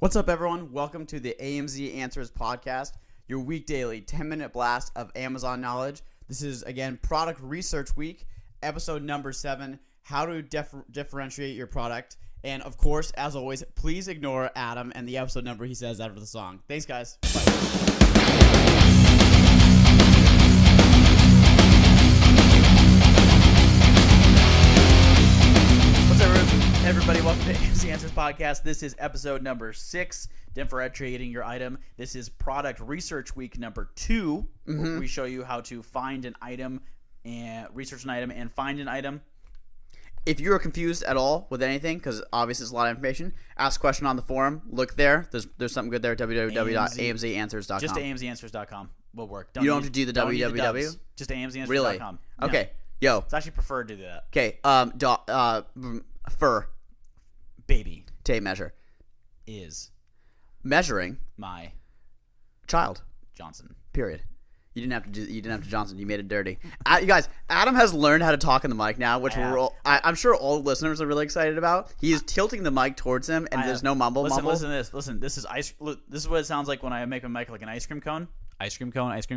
What's up, everyone? Welcome to the AMZ Answers podcast, your week daily 10-minute blast of Amazon knowledge. This is, again, Product Research Week, episode number 7, how to differentiate your product. And, of course, as always, please ignore Adam and the episode number he says after the song. Thanks, guys. Bye. Everybody, welcome to AMZ Answers Podcast. This is episode number 6, differentiating your item. This is Product Research Week number 2, where we show you how to find an item and research an item and find an item. If you're confused at all with anything, because obviously it's a lot of information, ask a question on the forum. Look there. There's something good there. www.amzanswers.com. Just AMZanswers.com will work. You don't have to do the www? Just AMZanswers.com. Really? No. Okay. Yo. It's actually preferred to do that. Okay. Fur. Baby. Tape measure. Is. Measuring. My. Child. Johnson. Period. You didn't have to Johnson. You made it dirty. You guys, Adam has learned how to talk in the mic now, which I'm sure all listeners are really excited about. He is tilting the mic towards him, and there's no mumble. Listen to this. Listen, this is This is what it sounds like when I make my mic like an ice cream cone. Ice cream cone. This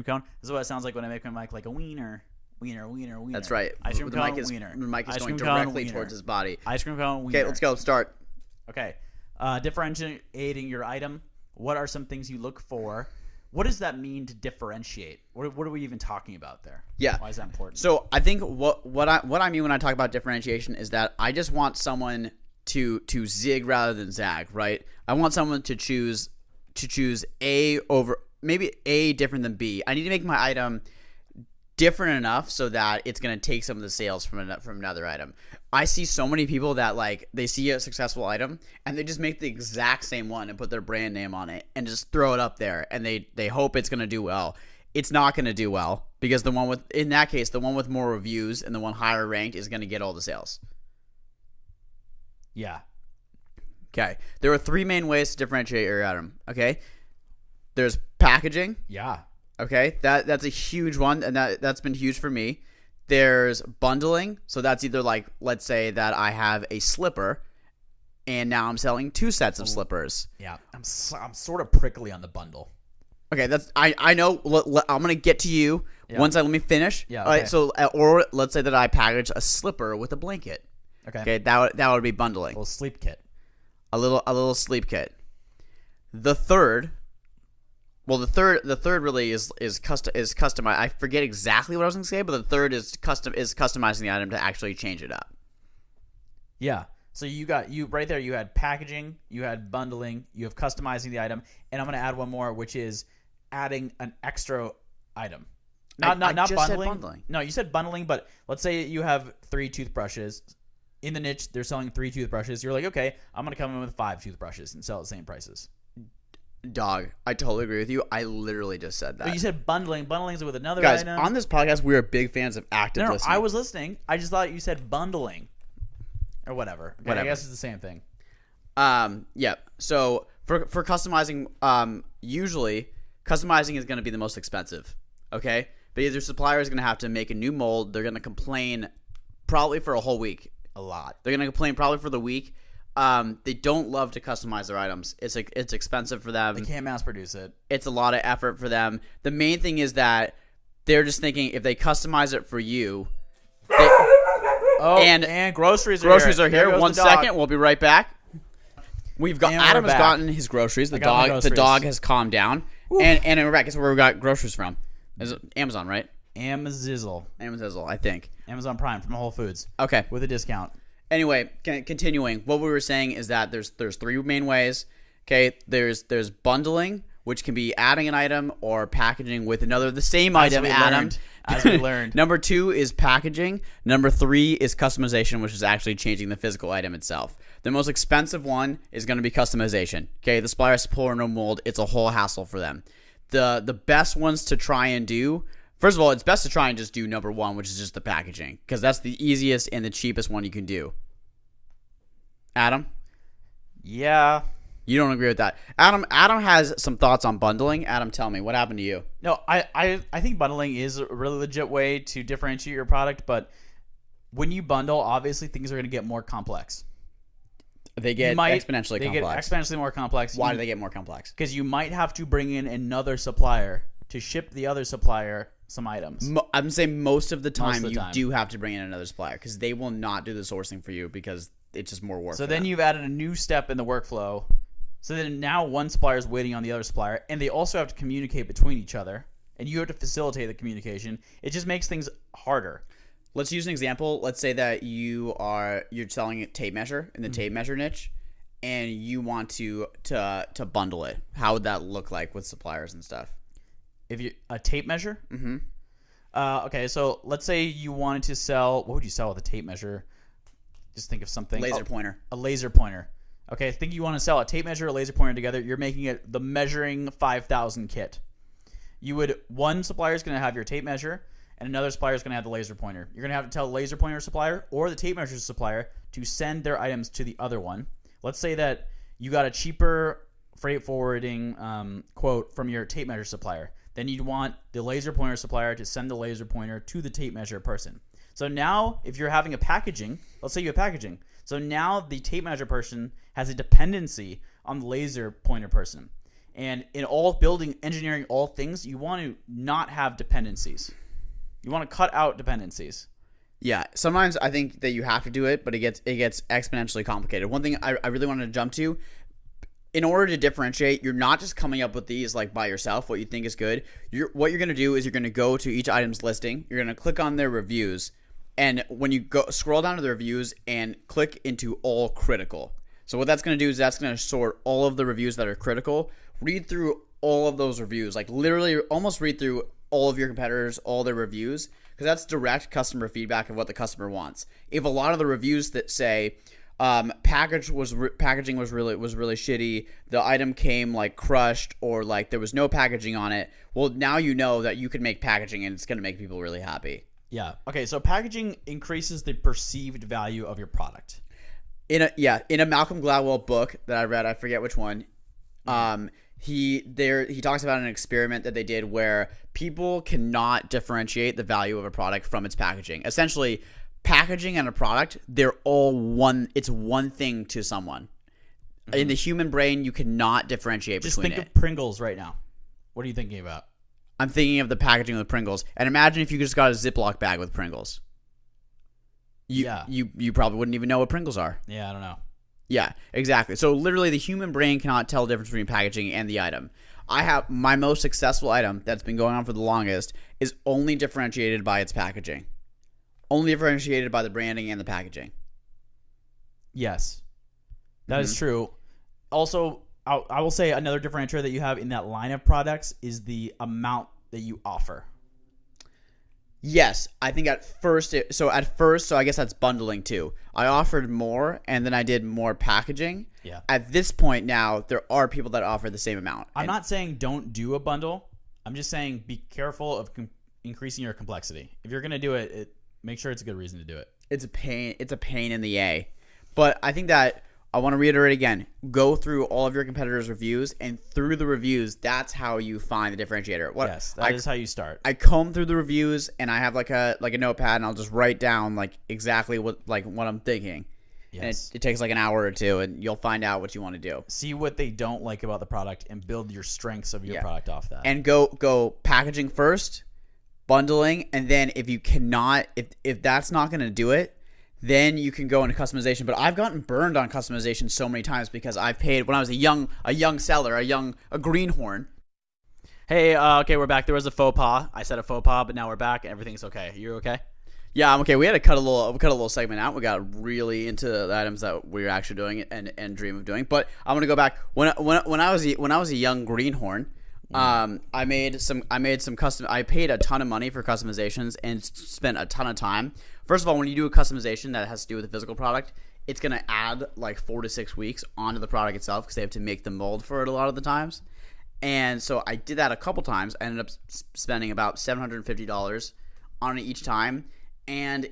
is what it sounds like when I make my mic like a wiener. Wiener. That's right. Ice cream cone, wiener. The mic is ice going cream cone, directly wiener. towards his body. Ice cream cone, wiener. Okay, let's go. Start. Okay. Differentiating your item. What are some things you look for? What does that mean to differentiate? What are we even talking about there? Yeah. Why is that important? So I think what I mean when I talk about differentiation is that I just want someone to zig rather than zag, right? I want someone to choose A over maybe A different than B. I need to make my item different enough so that it's going to take some of the sales from another item. I see so many people that they see a successful item and they just make the exact same one and put their brand name on it and just throw it up there and they hope it's going to do well. It's not going to do well because the one with more reviews and the one higher ranked is going to get all the sales. Yeah. Okay. There are 3 main ways to differentiate your item. Okay. There's packaging. Yeah. Okay, that's a huge one, and that's been huge for me. There's bundling, so that's either let's say that I have a slipper, and now I'm selling 2 sets of slippers. Yeah, I'm sort of prickly on the bundle. Okay, I know. I'm gonna get to you once let me finish. Yeah. Okay. All right. So, or let's say that I package a slipper with a blanket. Okay. That would be bundling. A little sleep kit. A little sleep kit. The third really is customized. I forget exactly what I was going to say, but the third is customizing the item to actually change it up. Yeah. So you right there. You had packaging, you had bundling, you have customizing the item, and I'm going to add one more, which is adding an extra item. Not just bundling. said bundling. No, you said bundling, but let's say you have 3 toothbrushes. In the niche, they're selling 3 toothbrushes. You're like, okay, I'm going to come in with 5 toothbrushes and sell at the same prices. Dog, I totally agree with you. I literally just said that. But you said bundling. Bundling's with another guys, item. on this podcast, we are big fans of active listening. I was listening. I just thought you said bundling. Or whatever. Okay, I guess it's the same thing. Yeah. So for customizing, usually customizing is going to be the most expensive. Okay? Because your supplier is going to have to make a new mold. They're going to complain probably for a whole week. A lot. They're going to complain probably for the week. They don't love to customize their items. It's expensive for them. They can't mass produce it. It's a lot of effort for them. The main thing is that they're just thinking if they customize it for you. And groceries are here. 1 second, we'll be right back. Adam has gotten his groceries. The dog has calmed down. Oof. And we're back. Guess where we got groceries from? Is it Amazon, right? Amazon, I think. Amazon Prime from Whole Foods. Okay. With a discount. Anyway, continuing, what we were saying is that there's 3 main ways. Okay, there's bundling, which can be adding an item or packaging with the same item. As we learned. Number 2 is packaging. Number 3 is customization, which is actually changing the physical item itself. The most expensive one is going to be customization. Okay, the supplier has to pull no mold. It's a whole hassle for them. The best ones to try and do. First of all, it's best to try and just do number 1, which is just the packaging, because that's the easiest and the cheapest one you can do. Adam? Yeah. You don't agree with that. Adam has some thoughts on bundling. Adam, tell me, what happened to you? No, I think bundling is a really legit way to differentiate your product, but when you bundle, obviously things are going to get more complex. They get exponentially complex. Get exponentially more complex. Why do they get more complex? Because you might have to bring in another supplier to ship the other supplier some items. I'm saying most of the time you do have to bring in another supplier because they will not do the sourcing for you because it's just more work. So then you've added a new step in the workflow. So then now one supplier is waiting on the other supplier, and they also have to communicate between each other, and you have to facilitate the communication. It just makes things harder. Let's use an example. Let's say that you're selling a tape measure in the tape measure niche, and you want to bundle it. How would that look like with suppliers and stuff? If you a tape measure? Mm-hmm. Okay, so let's say you wanted to sell. What would you sell with a tape measure? Just think of something. Laser pointer. A laser pointer. Okay, think you want to sell a tape measure, a laser pointer together. You're making it the measuring 5,000 kit. One supplier is going to have your tape measure, and another supplier is going to have the laser pointer. You're going to have to tell the laser pointer supplier or the tape measure supplier to send their items to the other one. Let's say that you got a cheaper freight forwarding quote from your tape measure supplier. Then you'd want the laser pointer supplier to send the laser pointer to the tape measure person. So now if you're having a packaging, let's say you have packaging. So now the tape measure person has a dependency on the laser pointer person. And in all building, engineering, all things, you want to not have dependencies. You want to cut out dependencies. Yeah, sometimes I think that you have to do it, but it gets exponentially complicated. One thing I really wanted to jump to, in order to differentiate, you're not just coming up with these like by yourself, what you think is good. What you're going to do is you're going to go to each item's listing. You're going to click on their reviews. And when you go scroll down to the reviews and click into all critical. So what that's going to do is that's going to sort all of the reviews that are critical. Read through all of those reviews. Like literally almost read through all of your competitors, all their reviews. Because that's direct customer feedback of what the customer wants. If a lot of the reviews that say packaging was really shitty, the item came like crushed or like there was no packaging on it, well now you know that you can make packaging and it's going to make people really happy. Yeah. Okay, so packaging increases the perceived value of your product. In a Malcolm Gladwell book that I read, I forget which one, he talks about an experiment that they did where people cannot differentiate the value of a product from its packaging. Essentially, packaging and a product, they're all one. It's one thing to someone. Mm-hmm. In the human brain, you cannot differentiate between it. Just think of Pringles right now. What are you thinking about? I'm thinking of the packaging with Pringles. And imagine if you just got a Ziploc bag with Pringles. You probably wouldn't even know what Pringles are. Yeah, I don't know. Yeah, exactly. So literally the human brain cannot tell the difference between packaging and the item. I have my most successful item that's been going on for the longest is only differentiated by its packaging. Only differentiated by the branding and the packaging. Yes, that is true. Also, I will say another differentiator that you have in that line of products is the amount that you offer. Yes, I think at first, so I guess that's bundling too. I offered more and then I did more packaging. Yeah. At this point now, there are people that offer the same amount. I'm not saying don't do a bundle. I'm just saying be careful of increasing your complexity. If you're going to do it, make sure it's a good reason to do it. It's a pain in the A. But I think that I want to reiterate again, go through all of your competitors' reviews, and through the reviews, that's how you find the differentiator. Yes, that is how you start. I comb through the reviews, and I have like a notepad, and I'll just write down like exactly what I'm thinking. Yes. And it takes like an hour or two, and you'll find out what you want to do. See what they don't like about the product, and build your strengths of your product off that. And go packaging first, bundling, and then if you cannot, if that's not going to do it, then you can go into customization. But I've gotten burned on customization so many times because I've paid when I was a young seller, a greenhorn. Hey, okay, we're back. There was a faux pas. I said a faux pas, but now we're back and everything's okay. You okay? Yeah, I'm okay. We had to cut a little segment out. We got really into the items that we were actually doing and dream of doing. But I'm gonna go back when I was a young greenhorn. I made some custom. I paid a ton of money for customizations and spent a ton of time. First of all, when you do a customization that has to do with the physical product, it's going to add like 4 to 6 weeks onto the product itself because they have to make the mold for it a lot of the times. And so I did that a couple times. I ended up spending about $750 on it each time. And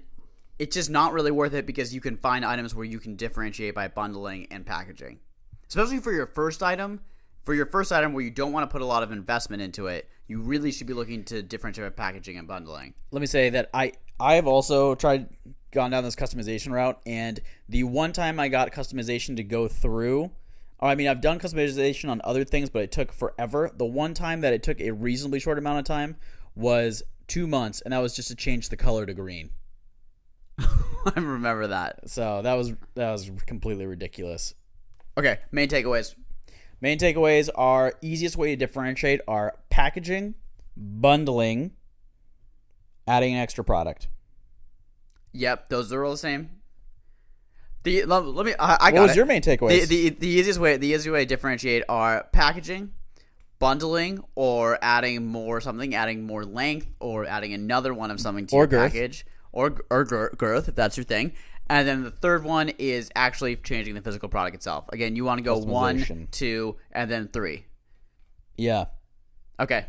it's just not really worth it because you can find items where you can differentiate by bundling and packaging. Especially for your first item. For your first item where you don't want to put a lot of investment into it, you really should be looking to differentiate by packaging and bundling. Let me say that I've also tried gone down this customization route, and the one time I got customization to go through, I've done customization on other things, but it took forever. The one time that it took a reasonably short amount of time was 2 months, and that was just to change the color to green. I remember that. So that was completely ridiculous. Okay, main takeaways. Main takeaways are easiest way to differentiate are packaging, bundling, adding an extra product. Yep, those are all the same. I What got was it. your main takeaways? The easiest way to differentiate are packaging, bundling, or adding more length, or adding another one of something to Or your girth. package, or girth if that's your thing. And then the third one is actually changing the physical product itself. Again, you want to go 1, Customization. 2, and then 3. Yeah. Okay.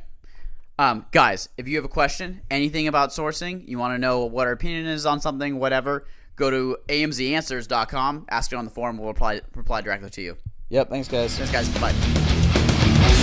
Guys, if you have a question, anything about sourcing, you want to know what our opinion is on something, whatever, go to amzanswers.com, ask it on the forum, we'll reply directly to you. Yep. Thanks, guys. Thanks, guys. Bye.